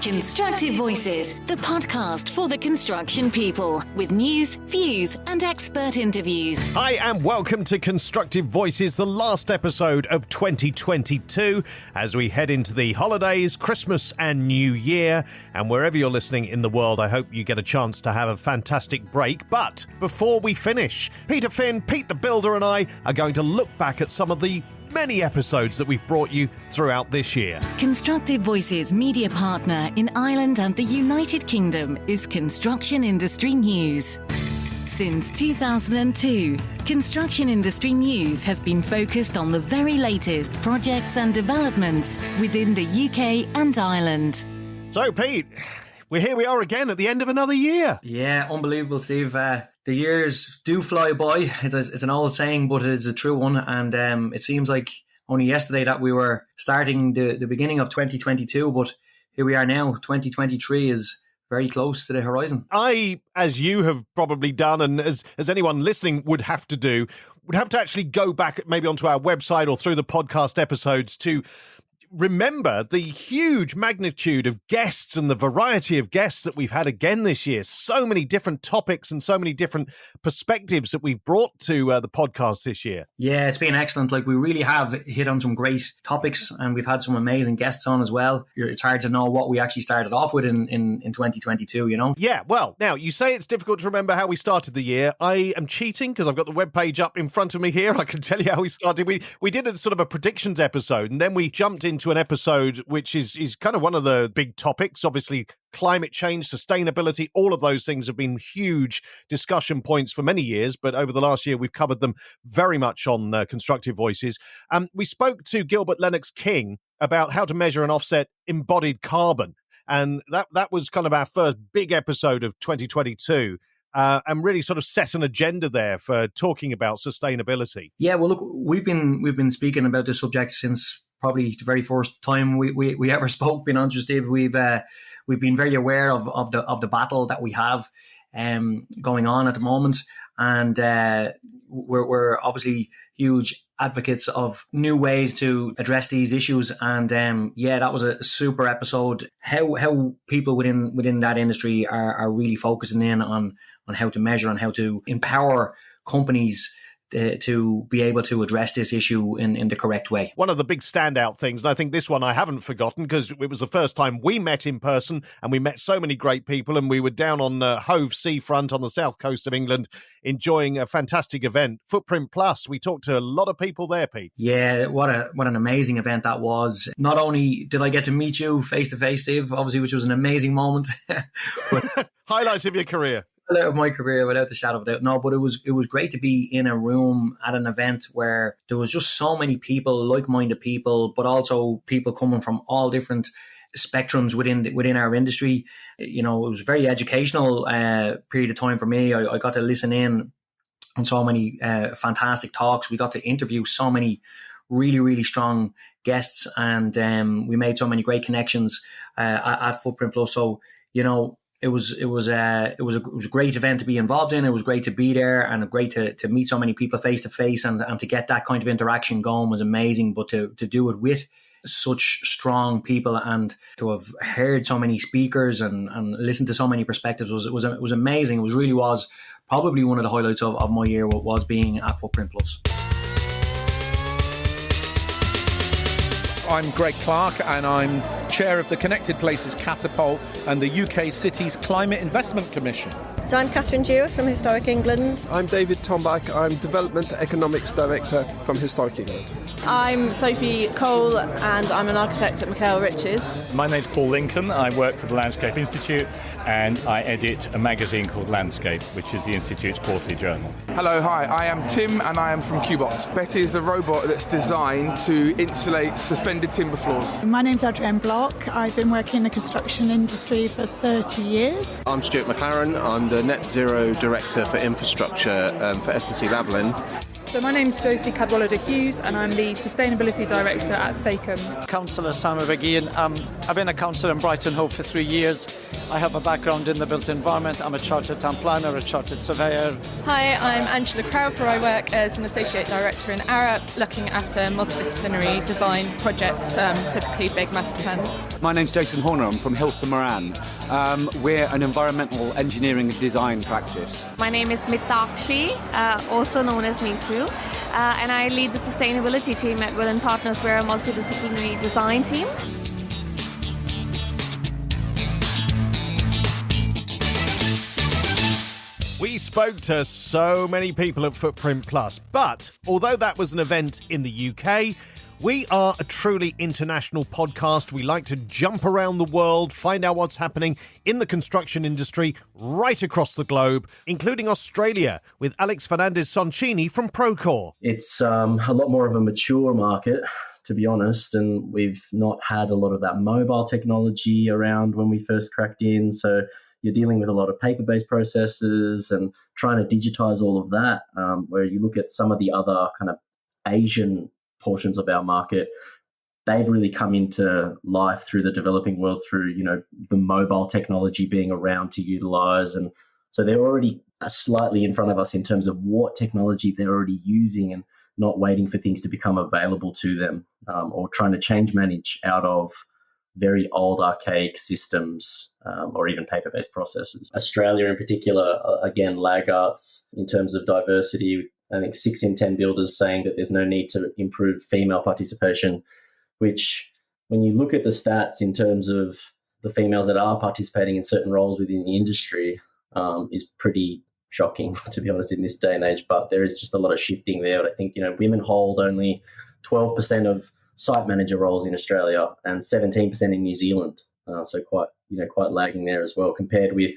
Constructive Voices, the podcast for the construction people, with news, views, and expert interviews. Hi, and welcome to Constructive Voices, the last episode of 2022, as we head into the holidays, Christmas and New Year. And wherever you're listening in the world, I hope you get a chance to have a fantastic break. But before we finish, Peter Finn, Pete the Builder, and I are going to look back at some of the many episodes that we've brought you throughout this year. Constructive Voices media partner in Ireland and the United Kingdom is Construction Industry News. Since 2002, Construction Industry News has been focused on the very latest projects and developments within the UK and Ireland. So, Pete, here we are again at the end of another year. Yeah, unbelievable, Steve. The years do fly by. It's an old saying, but it is a true one. And it seems like only yesterday that we were starting the beginning of 2022, but here we are now. 2023 is very close to the horizon. I, as you have probably done, and as anyone listening would have to do, would have to actually go back maybe onto our website or through the podcast episodes to remember the huge magnitude of guests and the variety of guests that we've had again this year. So many different topics and so many different perspectives that we've brought to the podcast this year. Yeah, it's been excellent. Like, we really have hit on some great topics, and we've had some amazing guests on as well. It's hard to know what we actually started off with in 2022, you know? Yeah, well, now, you say it's difficult to remember how we started the year. I am cheating because I've got the webpage up in front of me here. I can tell you how we started. We did a sort of a predictions episode, and then we jumped into an episode which is kind of one of the big topics. Obviously, climate change, sustainability, all of those things have been huge discussion points for many years, but over the last year we've covered them very much on Constructive Voices. We spoke to Gilbert Lennox King about how to measure and offset embodied carbon, and that was kind of our first big episode of 2022. And really sort of set an agenda there for talking about sustainability. Yeah, well, look, we've been speaking about this subject since probably the very first time we ever spoke. Being honest, Steve, we've been very aware of the battle that we have going on at the moment, and we're obviously huge advocates of new ways to address these issues. And that was a super episode. How people within that industry are really focusing in on how to measure and how to empower companies to be able to address this issue in the correct way. One of the big standout things, and I think this one I haven't forgotten because it was the first time we met in person, and we met so many great people, and we were down on Hove Seafront on the south coast of England enjoying a fantastic event, Footprint Plus. We talked to a lot of people there, Pete. Yeah, what an amazing event that was. Not only did I get to meet you face to face, Steve, obviously, which was an amazing moment. But highlight of your career. Highlight of my career, without the shadow of a doubt. No, but it was great to be in a room at an event where there was just so many people, like-minded people, but also people coming from all different spectrums within our industry. You know, it was a very educational period of time for me. I got to listen in on so many fantastic talks. We got to interview so many really, really strong guests, and we made so many great connections at Footprint Plus. So, you know, It was a great event to be involved in. It was great to be there, and great to meet so many people face to face, and to get that kind of interaction going was amazing. But to do it with such strong people, and to have heard so many speakers and listened to so many perspectives was amazing. It really was probably one of the highlights of my year, was being at Footprint Plus. I'm Greg Clark, and I'm chair of the Connected Places Catapult and the UK Cities Climate Investment Commission. So I'm Catherine Dewar from Historic England. I'm David Tombach. I'm Development Economics Director from Historic England. I'm Sophie Cole, and I'm an architect at McHale Riches. My name's Paul Lincoln. I work for the Landscape Institute, and I edit a magazine called Landscape, which is the Institute's quarterly journal. Hello, hi, I am Tim, and I am from Cubot. Betty is the robot that's designed to insulate suspended timber floors. My name's Adrienne Block. I've been working in the construction industry for 30 years. I'm Stuart McLaren. I'm the Net Zero Director for Infrastructure for S&C Lavalin. So my name's Josie Cadwallader-Hughes and I'm the Sustainability Director at FACUM. Councillor Samuel McGeehan. I've been a councillor in Brighton Hove for 3 years. I have a background in the built environment. I'm a chartered town planner, a chartered surveyor. Hi, I'm Angela Crowther. I work as an Associate Director in Arup, looking after multidisciplinary design projects, typically big master plans. My name's Jason Horner. I'm from Hilsa Moran. We're an environmental engineering and design practice. My name is Mitakshi, also known as Me Too, and I lead the sustainability team at Will & Partners. We're a multidisciplinary design team. We spoke to so many people at Footprint Plus, but although that was an event in the UK, we are a truly international podcast. We like to jump around the world, find out what's happening in the construction industry right across the globe, including Australia, with Alex Fernandez-Soncini from Procore. It's a lot more of a mature market, to be honest, and we've not had a lot of that mobile technology around when we first cracked in, so you're dealing with a lot of paper-based processes and trying to digitize all of that, where you look at some of the other kind of Asian portions of our market, they've really come into life through the developing world, through, the mobile technology being around to utilize. And so they're already slightly in front of us in terms of what technology they're already using and not waiting for things to become available to them, or trying to change manage out of very old archaic systems, or even paper-based processes. Australia in particular, again, laggards in terms of diversity. I think 6 in 10 builders saying that there's no need to improve female participation, which when you look at the stats in terms of the females that are participating in certain roles within the industry, is pretty shocking, to be honest, in this day and age. But there is just a lot of shifting there. I think, women hold only 12% of site manager roles in Australia and 17% in New Zealand. So quite lagging there as well, compared with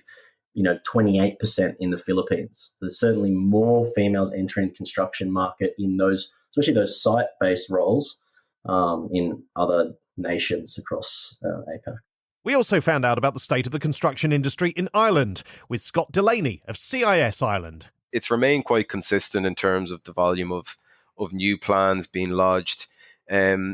28% in the Philippines. There's certainly more females entering the construction market in those, especially those site-based roles, in other nations across APAC. We also found out about the state of the construction industry in Ireland with Scott Delaney of CIS Ireland. It's remained quite consistent in terms of the volume of new plans being lodged,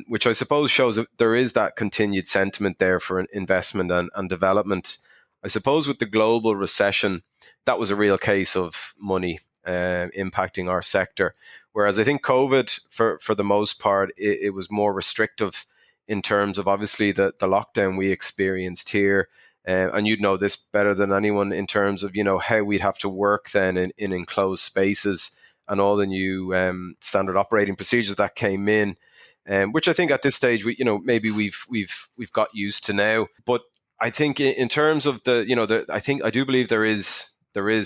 which I suppose shows that there is that continued sentiment there for investment and development. I suppose with the global recession, that was a real case of money impacting our sector. Whereas I think COVID, for the most part, it was more restrictive in terms of obviously the lockdown we experienced here. And you'd know this better than anyone in terms of, how we'd have to work then in enclosed spaces and all the new standard operating procedures that came in, which I think at this stage, maybe we've got used to now. But I think in terms of I do believe there is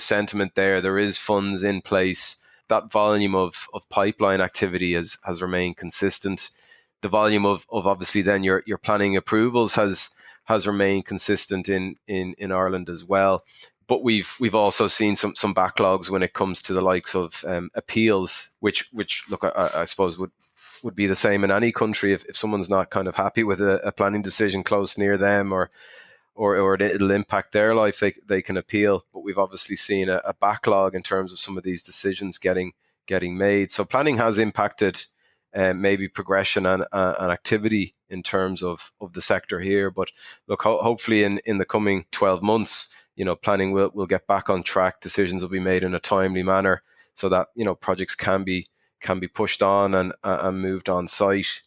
sentiment there. There is funds in place. That volume of pipeline activity has remained consistent. The volume of obviously then your planning approvals has remained consistent in Ireland as well. But we've also seen some backlogs when it comes to the likes of appeals, which look, I suppose would be the same in any country if someone's not kind of happy with a planning decision close near them or it'll impact their life, they can appeal. But we've obviously seen a backlog in terms of some of these decisions getting made. So planning has impacted maybe progression and activity in terms of the sector here. But look, hopefully in the coming 12 months, planning will get back on track. Decisions will be made in a timely manner so that, projects can be pushed on and moved on site.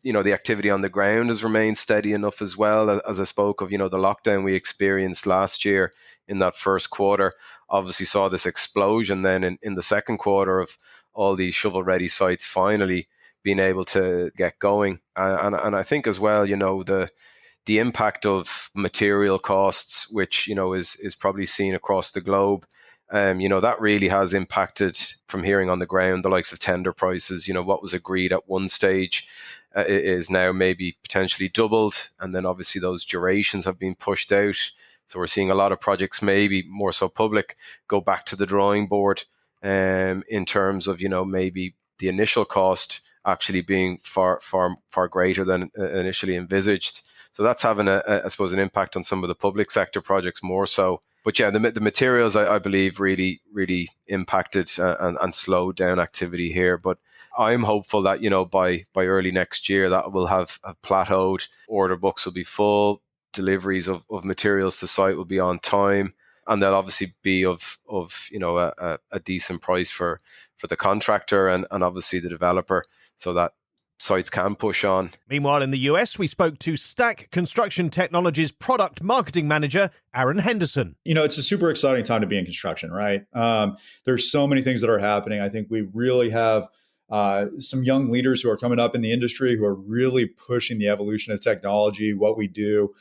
The activity on the ground has remained steady enough as well. As I spoke of, the lockdown we experienced last year in that first quarter obviously saw this explosion then in the second quarter of all these shovel-ready sites finally being able to get going. And I think as well, the impact of material costs, which, is probably seen across the globe, that really has impacted, from hearing on the ground, the likes of tender prices. What was agreed at one stage is now maybe potentially doubled. And then obviously those durations have been pushed out. So we're seeing a lot of projects, maybe more so public, go back to the drawing board in terms of, maybe the initial cost actually being far greater than initially envisaged. So that's having I suppose, an impact on some of the public sector projects more so. But yeah, the materials, I believe, really impacted and slowed down activity here. But I'm hopeful that, by early next year, that will have plateaued. Order books will be full. Deliveries of materials to site will be on time. And they'll obviously be of a decent price for the contractor and obviously the developer, so that sites can push on. Meanwhile, in the US, we spoke to Stack Construction Technologies product marketing manager, Aaron Henderson. It's a super exciting time to be in construction, right? There's so many things that are happening. I think we really have some young leaders who are coming up in the industry who are really pushing the evolution of technology, what we do,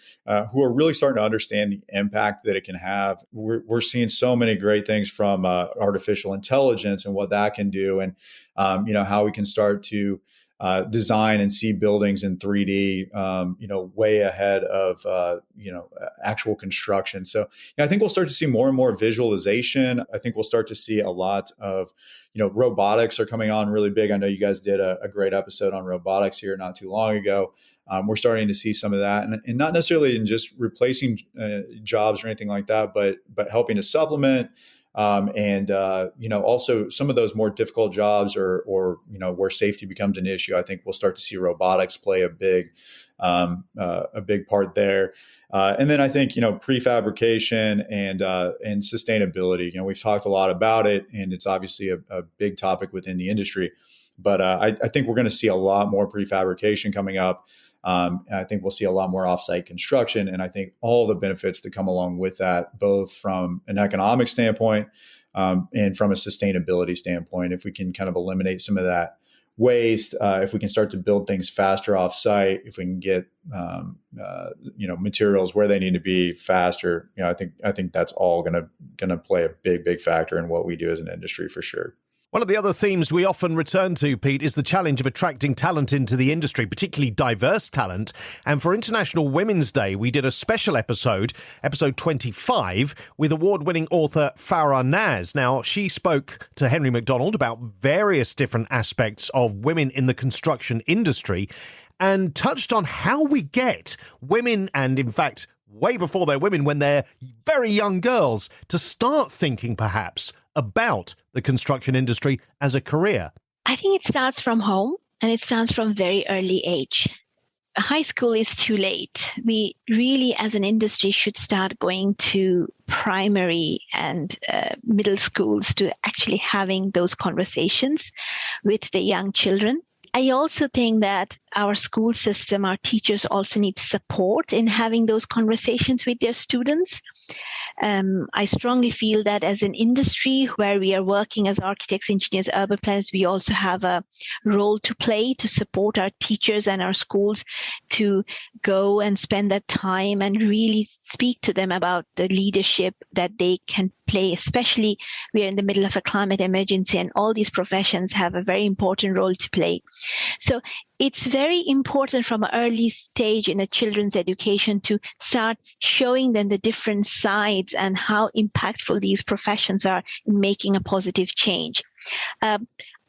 who are really starting to understand the impact that it can have. We're seeing so many great things from artificial intelligence and what that can do, and how we can start to design and see buildings in 3D, way ahead of, actual construction. So I think we'll start to see more and more visualization. I think we'll start to see a lot of, robotics are coming on really big. I know you guys did a great episode on robotics here not too long ago. We're starting to see some of that, and not necessarily in just replacing jobs or anything like that, but helping to supplement. Also some of those more difficult jobs or where safety becomes an issue, I think we'll start to see robotics play a big part there. And then I think, prefabrication and sustainability, we've talked a lot about it, and it's obviously a big topic within the industry, but I think we're going to see a lot more prefabrication coming up. And I think we'll see a lot more offsite construction. And I think all the benefits that come along with that, both from an economic standpoint and from a sustainability standpoint, if we can kind of eliminate some of that waste, if we can start to build things faster offsite, if we can get materials where they need to be faster, I think that's all going to play a big factor in what we do as an industry for sure. One of the other themes we often return to, Pete, is the challenge of attracting talent into the industry, particularly diverse talent. And for International Women's Day, we did a special episode 25, with award-winning author Farah Naz. Now, she spoke to Henry McDonald about various different aspects of women in the construction industry and touched on how we get women, and in fact, way before they're women, when they're very young girls, to start thinking perhaps about the construction industry as a career. I think it starts from home, and it starts from very early age. High school is too late. We really, as an industry, should start going to primary and middle schools to actually having those conversations with the young children. I also think that our school system, our teachers also need support in having those conversations with their students. I strongly feel that as an industry where we are working as architects, engineers, urban planners, we also have a role to play to support our teachers and our schools to go and spend that time and really speak to them about the leadership that they can play, especially we are in the middle of a climate emergency, and all these professions have a very important role to play. So it's very important from an early stage in a children's education to start showing them the different sides and how impactful these professions are in making a positive change.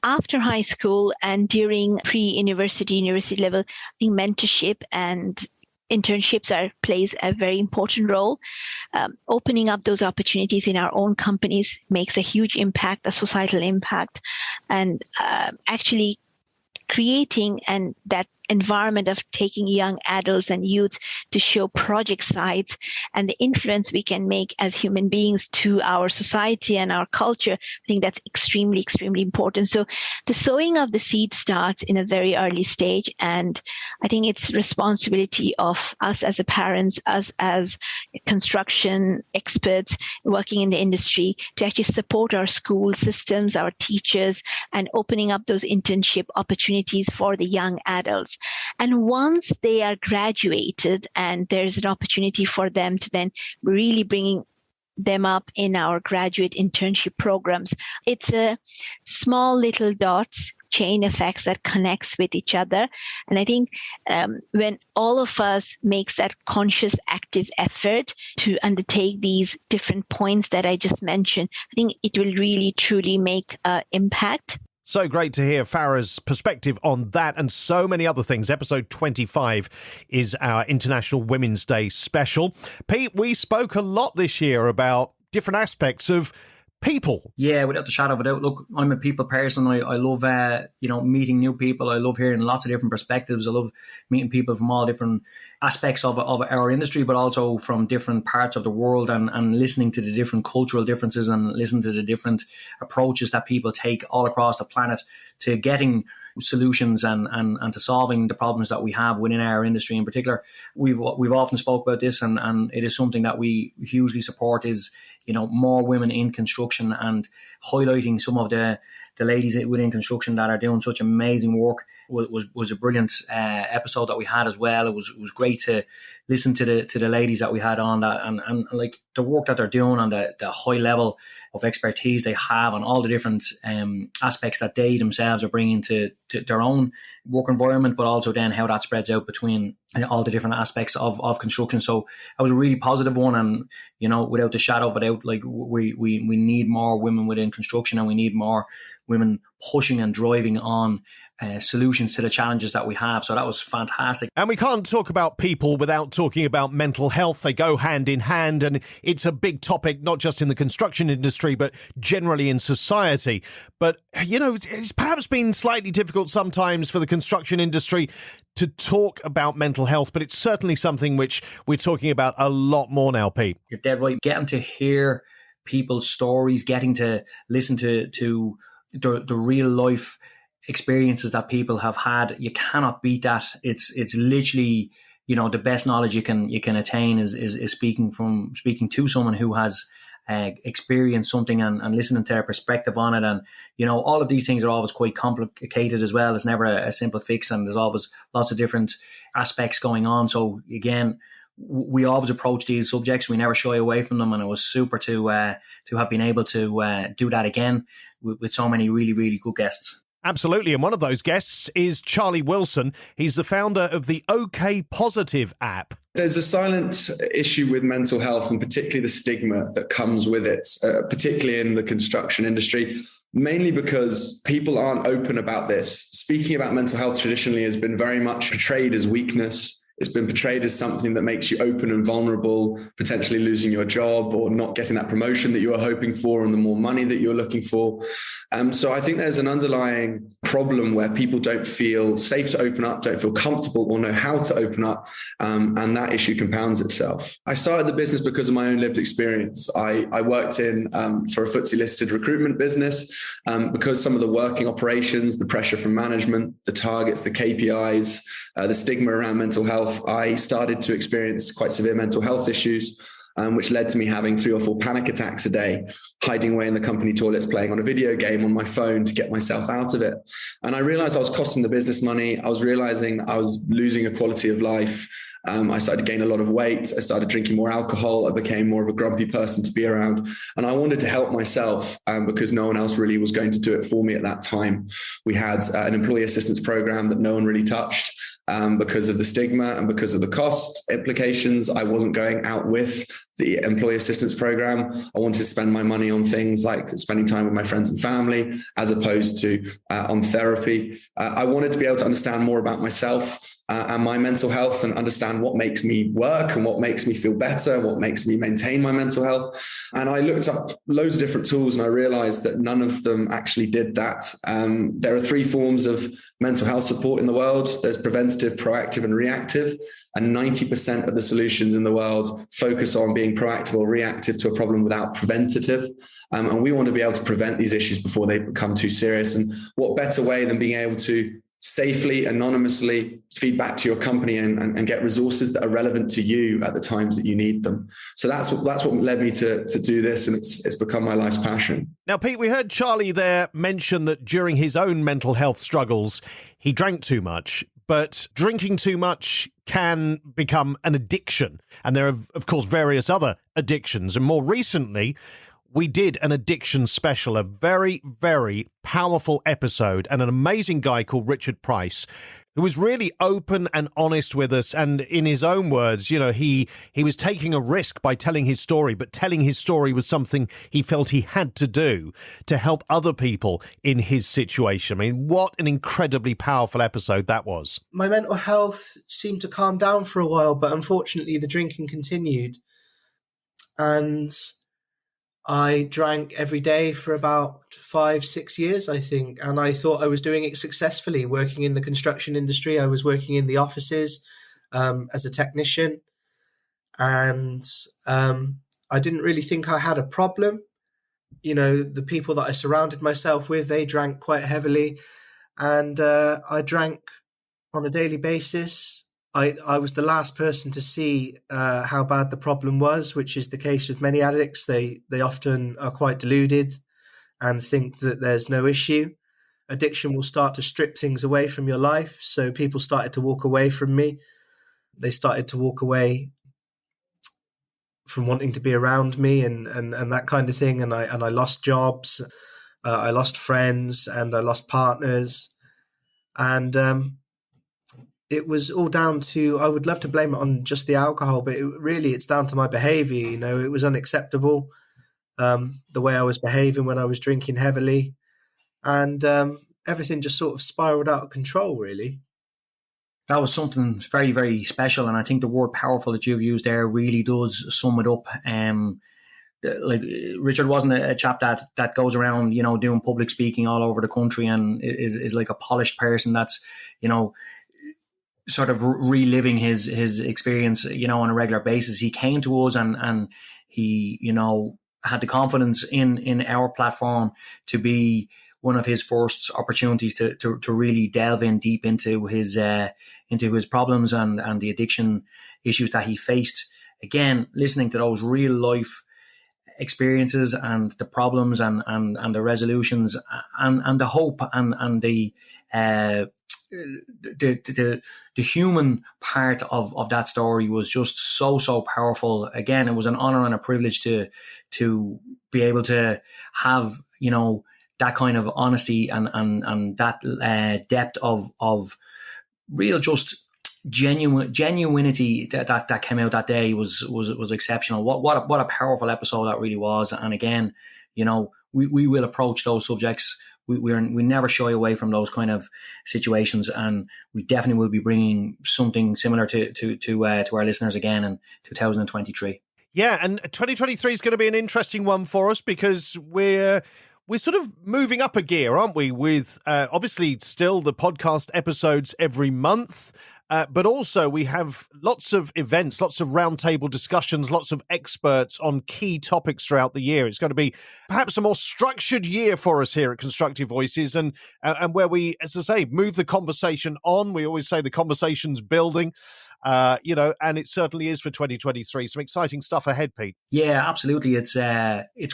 After high school and during pre-university, university level, I think mentorship and internships plays a very important role. Opening up those opportunities in our own companies makes a huge impact, a societal impact, and actually creating that environment of taking young adults and youth to show project sites and the influence we can make as human beings to our society and our culture. I think that's extremely, extremely important. So the sowing of the seed starts in a very early stage. And I think it's responsibility of us as parents, us as construction experts working in the industry to actually support our school systems, our teachers, and opening up those internship opportunities for the young adults. And once they are graduated and there's an opportunity for them to then really bringing them up in our graduate internship programs, it's a small little dots, chain effects that connects with each other. And I think when all of us makes that conscious, active effort to undertake these different points that I just mentioned, I think it will really, truly make an impact. So great to hear Farah's perspective on that and so many other things. Episode 25 is our International Women's Day special. Pete, we spoke a lot this year about different aspects of people. Yeah, without the shadow of a doubt. Look, I'm a people person. I love, meeting new people. I love hearing lots of different perspectives. I love meeting people from all different aspects of our industry, but also from different parts of the world and listening to the different cultural differences and listening to the different approaches that people take all across the planet to getting solutions and to solving the problems that we have within our industry in particular. We've often spoke about this and it is something that we hugely support is, more women in construction and highlighting some of the ladies within construction that are doing such amazing work was a brilliant episode that we had as well. It was great to listen to the ladies that we had on that and like the work that they're doing and the high level of expertise they have and all the different aspects that they themselves are bringing to their own work environment, but also then how that spreads out between all the different aspects of construction. So that was a really positive one. And, without the shadow of a doubt, like we need more women within construction and we need more women pushing and driving on solutions to the challenges that we have. So that was fantastic. And we can't talk about people without talking about mental health. They go hand in hand, and it's a big topic, not just in the construction industry, but generally in society. But, it's perhaps been slightly difficult sometimes for the construction industry to talk about mental health, but it's certainly something which we're talking about a lot more now, Pete. You're dead right. Getting to hear people's stories, getting to listen to the real life experiences that people have had, you cannot beat that. It's literally, the best knowledge you can attain is speaking to someone who has experienced something and listening to their perspective on it. And, all of these things are always quite complicated as well. It's never a simple fix and there's always lots of different aspects going on. So again, we always approach these subjects. We never shy away from them. And it was super to have been able to do that again with so many really, really good guests. Absolutely. And one of those guests is Charlie Wilson. He's the founder of the OK Positive app. There's a silent issue with mental health and particularly the stigma that comes with it, particularly in the construction industry, mainly because people aren't open about this. Speaking about mental health traditionally has been very much portrayed as weakness. It's been portrayed as something that makes you open and vulnerable, potentially losing your job or not getting that promotion that you were hoping for and the more money that you're looking for. So I think there's an underlying problem where people don't feel safe to open up, don't feel comfortable or know how to open up. And that issue compounds itself. I started the business because of my own lived experience. I worked in for a FTSE listed recruitment business because some of the working operations, the pressure from management, the targets, the KPIs, the stigma around mental health, I started to experience quite severe mental health issues, which led to me having 3 or 4 panic attacks a day, hiding away in the company toilets, playing on a video game on my phone to get myself out of it. And I realized I was costing the business money. I was realizing I was losing a quality of life. I started to gain a lot of weight. I started drinking more alcohol. I became more of a grumpy person to be around. And I wanted to help myself because no one else really was going to do it for me at that time. We had an employee assistance program that no one really touched. Because of the stigma and because of the cost implications, I wasn't going out with the employee assistance program. I wanted to spend my money on things like spending time with my friends and family, as opposed to on therapy. I wanted to be able to understand more about myself and my mental health and understand what makes me work and what makes me feel better, what makes me maintain my mental health. And I looked up loads of different tools and I realized that none of them actually did that. There are 3 forms of mental health support in the world. There's preventative, proactive, and reactive. And 90% of the solutions in the world focus on being proactive or reactive to a problem without preventative. And we want to be able to prevent these issues before they become too serious. And what better way than being able to safely, anonymously feed back to your company and get resources that are relevant to you at the times that you need them. So that's what led me to do this, and it's become my life's passion. Now, Pete, we heard Charlie there mention that during his own mental health struggles, he drank too much, but drinking too much can become an addiction. And there are, of course, various other addictions. And more recently, we did an addiction special, a very, very powerful episode, and an amazing guy called Richard Price who was really open and honest with us. And in his own words, you know, he was taking a risk by telling his story, but telling his story was something he felt he had to do to help other people in his situation. I mean, what an incredibly powerful episode that was. My mental health seemed to calm down for a while, but unfortunately the drinking continued. And I drank every day for about 5-6 years, I think. And I thought I was doing it successfully, working in the construction industry. I was working in the offices as a technician. And I didn't really think I had a problem. You know, the people that I surrounded myself with, they drank quite heavily. And I drank on a daily basis. I was the last person to see how bad the problem was, which is the case with many addicts. They often are quite deluded and think that there's no issue. Addiction will start to strip things away from your life. So people started to walk away from me. They started to walk away from wanting to be around me and that kind of thing. And I lost jobs, I lost friends, and I lost partners. And it was all down to, I would love to blame it on just the alcohol, but it's down to my behavior. You know, it was unacceptable, the way I was behaving when I was drinking heavily, and everything just sort of spiraled out of control, really. That was something very, very special. And I think the word powerful that you've used there really does sum it up. Like Richard wasn't a chap that goes around, you know, doing public speaking all over the country and is like a polished person that's, you know, sort of reliving his experience, you know, on a regular basis. He came to us and he, you know, had the confidence in our platform to be one of his first opportunities to really delve in deep into his problems and the addiction issues that he faced. Again, listening to those real life experiences and the problems and the resolutions and the hope and the human part of that story was just so powerful. Again, it was an honor and a privilege to be able to have, you know, that kind of honesty and that depth of real just genuinity that came out that day was exceptional. What a powerful episode that really was. And again, you know, we will approach those subjects. We never shy away from those kind of situations, and we definitely will be bringing something similar to our listeners again in 2023. Yeah, and 2023 is going to be an interesting one for us because we're sort of moving up a gear, aren't we? With obviously still the podcast episodes every month. But also we have lots of events, lots of roundtable discussions, lots of experts on key topics throughout the year. It's going to be perhaps a more structured year for us here at Constructive Voices and where we, as I say, move the conversation on. We always say the conversation's building, you know, and it certainly is for 2023. Some exciting stuff ahead, Pete. Yeah, absolutely. It's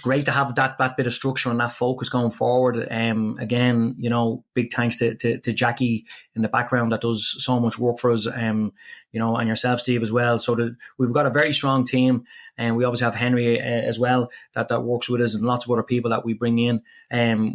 great to have that bit of structure and that focus going forward. Again, you know, big thanks to Jackie in the background that does so much work for us, you know, and yourself, Steve, as well. So we've got a very strong team, and we obviously have Henry as well that works with us, and lots of other people that we bring in.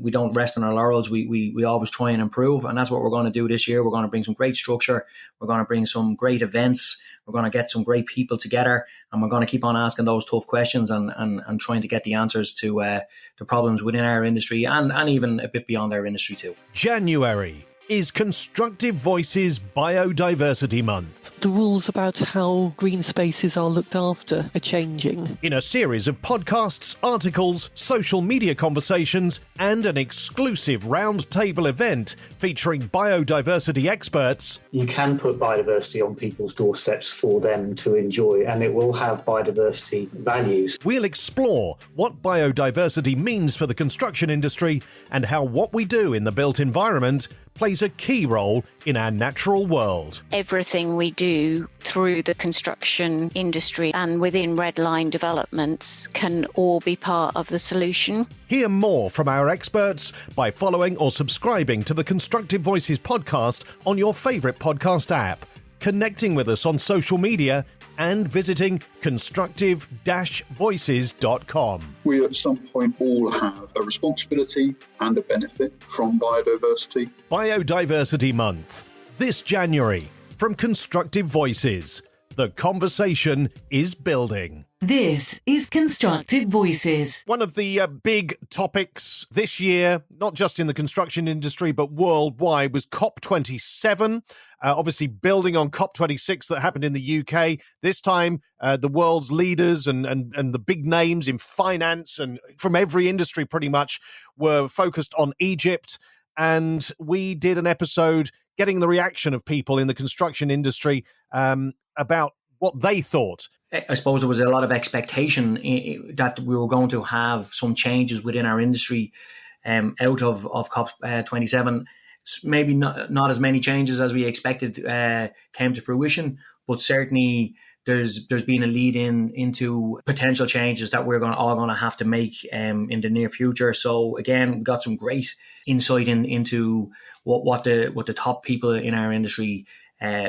We don't rest on our laurels. We always try and improve, and that's what we're going to do this year. We're going to bring some great structure. We're going to bring some great events. We're going to get some great people together, and we're going to keep on asking those tough questions and trying to get the answers to the problems within our industry and even a bit beyond our industry too. January is Constructive Voices Biodiversity Month. The rules about how green spaces are looked after are changing. In a series of podcasts, articles, social media conversations, and an exclusive roundtable event featuring biodiversity experts. You can put biodiversity on people's doorsteps for them to enjoy, and it will have biodiversity values. We'll explore what biodiversity means for the construction industry and how what we do in the built environment plays a key role in our natural world. Everything we do through the construction industry and within Red Line developments can all be part of the solution. Hear more from our experts by following or subscribing to the Constructive Voices podcast on your favourite podcast app, connecting with us on social media, and visiting constructive-voices.com. We at some point all have a responsibility and a benefit from biodiversity. Biodiversity Month. This January, from Constructive Voices, the conversation is building. This is Constructive Voices. One of the big topics this year, not just in the construction industry, but worldwide, was COP27. Obviously, building on COP26 that happened in the UK. This time, the world's leaders and the big names in finance and from every industry pretty much were focused on Egypt. And we did an episode getting the reaction of people in the construction industry about what they thought. I suppose there was a lot of expectation that we were going to have some changes within our industry out of COP27. Maybe not as many changes as we expected came to fruition, but certainly there's been a lead into potential changes that we're all going to have to make in the near future. So again, we got some great insight into what the top people in our industry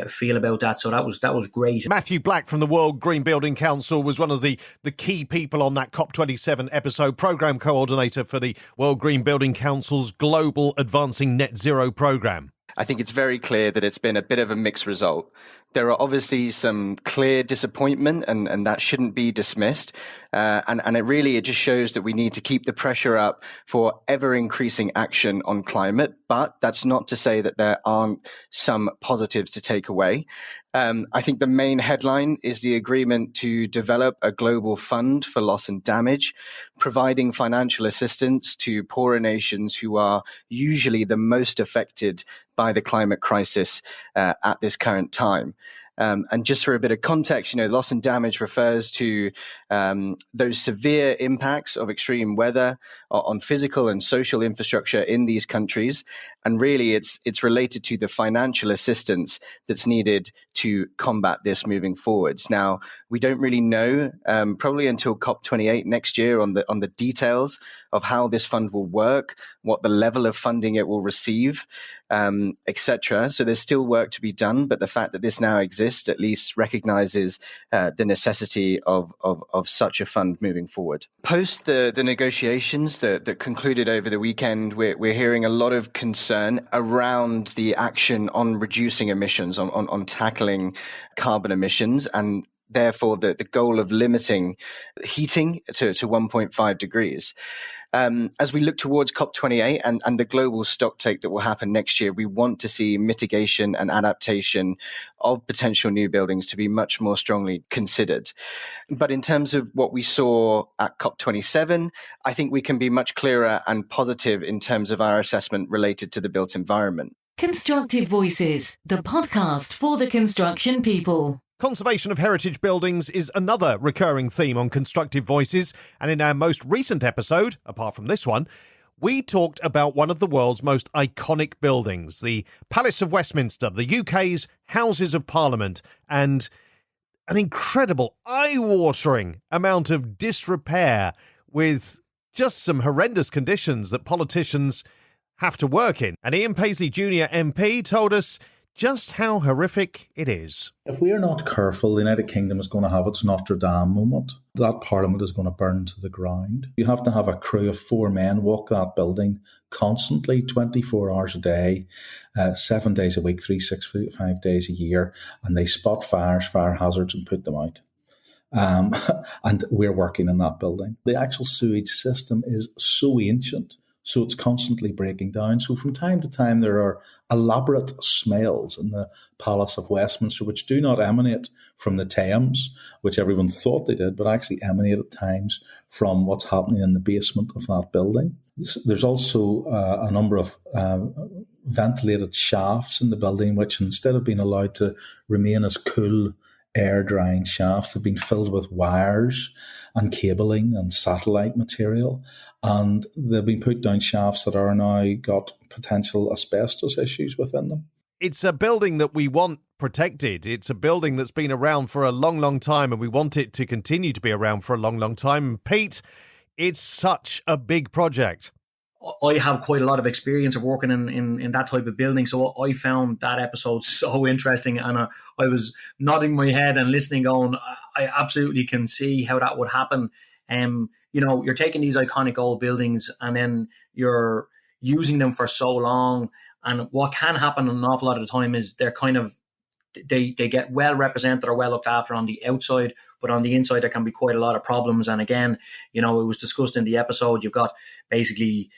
feel about that. So that was great. Matthew Black from the World Green Building Council was one of the key people on that COP27 episode, programme coordinator for the World Green Building Council's Global Advancing Net Zero programme. I think it's very clear that it's been a bit of a mixed result. There are obviously some clear disappointment, and that shouldn't be dismissed. And it just shows that we need to keep the pressure up for ever increasing action on climate. But that's not to say that there aren't some positives to take away. I think the main headline is the agreement to develop a global fund for loss and damage, providing financial assistance to poorer nations who are usually the most affected by the climate crisis at this current time. And just for a bit of context, loss and damage refers to those severe impacts of extreme weather on physical and social infrastructure in these countries. And really, it's related to the financial assistance that's needed to combat this moving forwards. Now, we don't really know, probably until COP28 next year, on the details of how this fund will work, what the level of funding it will receive, etc. So there's still work to be done, but the fact that this now exists at least recognizes the necessity of such a fund moving forward. Post the negotiations that concluded over the weekend, we're hearing a lot of concern around the action on reducing emissions, on tackling carbon emissions, and therefore the goal of limiting heating to 1.5 degrees. As we look towards COP28 and the global stocktake that will happen next year, we want to see mitigation and adaptation of potential new buildings to be much more strongly considered. But in terms of what we saw at COP27, I think we can be much clearer and positive in terms of our assessment related to the built environment. Constructive Voices, the podcast for the construction people. Conservation of heritage buildings is another recurring theme on Constructive Voices, and in our most recent episode, apart from this one, we talked about one of the world's most iconic buildings, the Palace of Westminster, the UK's Houses of Parliament, and an incredible, eye-watering amount of disrepair with just some horrendous conditions that politicians have to work in. And Ian Paisley Jr. MP told us just how horrific it is. If we are not careful, the United Kingdom is going to have its Notre Dame moment. That Parliament is going to burn to the ground. You have to have a crew of 4 men walk that building constantly, 24 hours a day, 7 days a week, 365 days a year, and they spot fires, fire hazards, and put them out. And we're working in that building. The actual sewage system is so ancient, so it's constantly breaking down. So from time to time, there are elaborate smells in the Palace of Westminster, which do not emanate from the Thames, which everyone thought they did, but actually emanate at times from what's happening in the basement of that building. There's also a number of ventilated shafts in the building, which instead of being allowed to remain as cool, air-drying shafts, have been filled with wires and cabling and satellite material. And they've been put down shafts that are now got potential asbestos issues within them. It's a building that we want protected. It's a building that's been around for a long, long time, and we want it to continue to be around for a long, long time. Pete, it's such a big project. I have quite a lot of experience of working in that type of building, so I found that episode so interesting, and I was nodding my head and listening, going, I absolutely can see how that would happen. You're taking these iconic old buildings and then you're using them for so long, And what can happen an awful lot of the time is they're kind of, they get well represented or well looked after on the outside, but on the inside there can be quite a lot of problems. And again, it was discussed in the episode, you've got basically,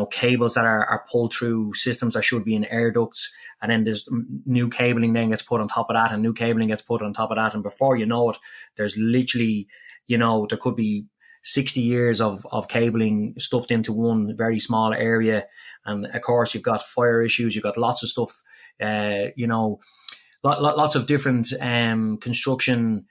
cables that are pulled through systems that should be in air ducts, and then there's new cabling then gets put on top of that, and new cabling gets put on top of that, and before you know it, there's literally, there could be 60 years of cabling stuffed into one very small area. And of course you've got fire issues, you've got lots of stuff, lots of different construction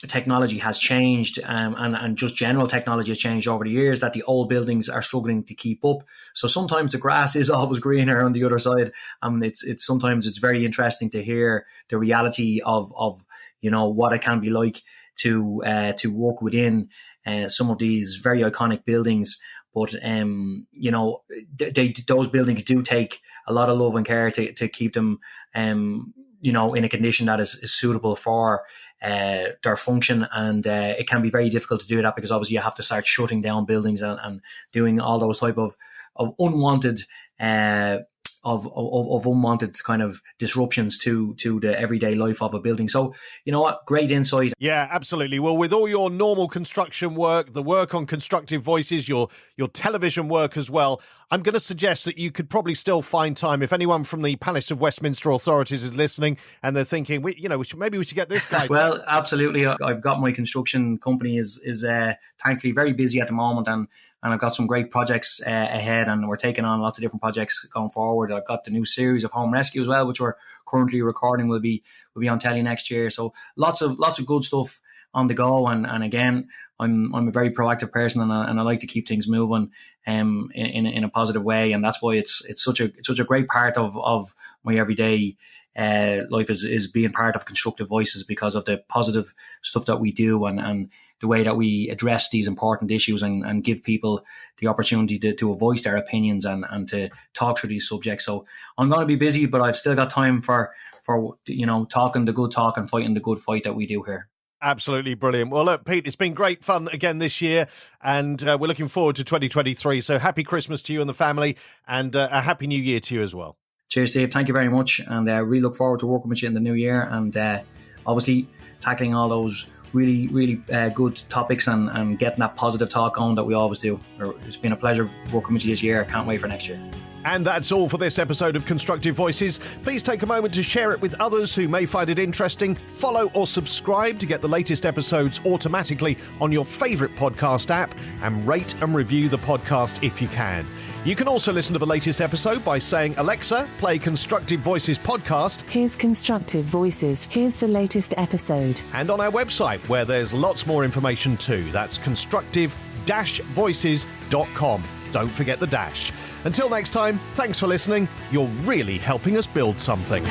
technology has changed, and just general technology has changed over the years, that the old buildings are struggling to keep up. So sometimes the grass is always greener on the other side. It's sometimes it's very interesting to hear the reality of what it can be like to work within some of these very iconic buildings. But those buildings do take a lot of love and care to keep them in a condition that is suitable for their function. And it can be very difficult to do that, because obviously you have to start shutting down buildings and doing all those type of unwanted of unwanted kind of disruptions to the everyday life of a building. So, you know what? Great insight. Yeah, absolutely. Well, with all your normal construction work, the work on Constructive Voices, your television work as well, I'm going to suggest that you could probably still find time, if anyone from the Palace of Westminster authorities is listening and they're thinking, maybe we should get this guy. Well, absolutely. I've got my construction company is thankfully very busy at the moment, and I've got some great projects ahead, and we're taking on lots of different projects going forward. I've got the new series of Home Rescue as well, which we're currently recording, will be on telly next year. So lots of good stuff on the go, and again, I'm a very proactive person, and I like to keep things moving in a positive way, and that's why it's such a great part of my everyday life is being part of Constructive Voices, because of the positive stuff that we do, and the way that we address these important issues and give people the opportunity to voice their opinions and to talk through these subjects. So I'm going to be busy, but I've still got time for talking the good talk and fighting the good fight that we do here. Absolutely brilliant. Well, look, Pete, it's been great fun again this year, and we're looking forward to 2023. So happy Christmas to you and the family, and a happy new year to you as well. Cheers, Steve. Thank you very much, and really look forward to working with you in the new year, and obviously tackling all those really, really good topics and getting that positive talk on that we always do. It's been a pleasure working with you this year. I can't wait for next year. And that's all for this episode of Constructive Voices. Please take a moment to share it with others who may find it interesting. Follow or subscribe to get the latest episodes automatically on your favourite podcast app, and rate and review the podcast if you can. You can also listen to the latest episode by saying, Alexa, play Constructive Voices podcast. Here's Constructive Voices. Here's the latest episode. And on our website, where there's lots more information too. That's constructive-voices.com. Don't forget the dash. Until next time, thanks for listening. You're really helping us build something.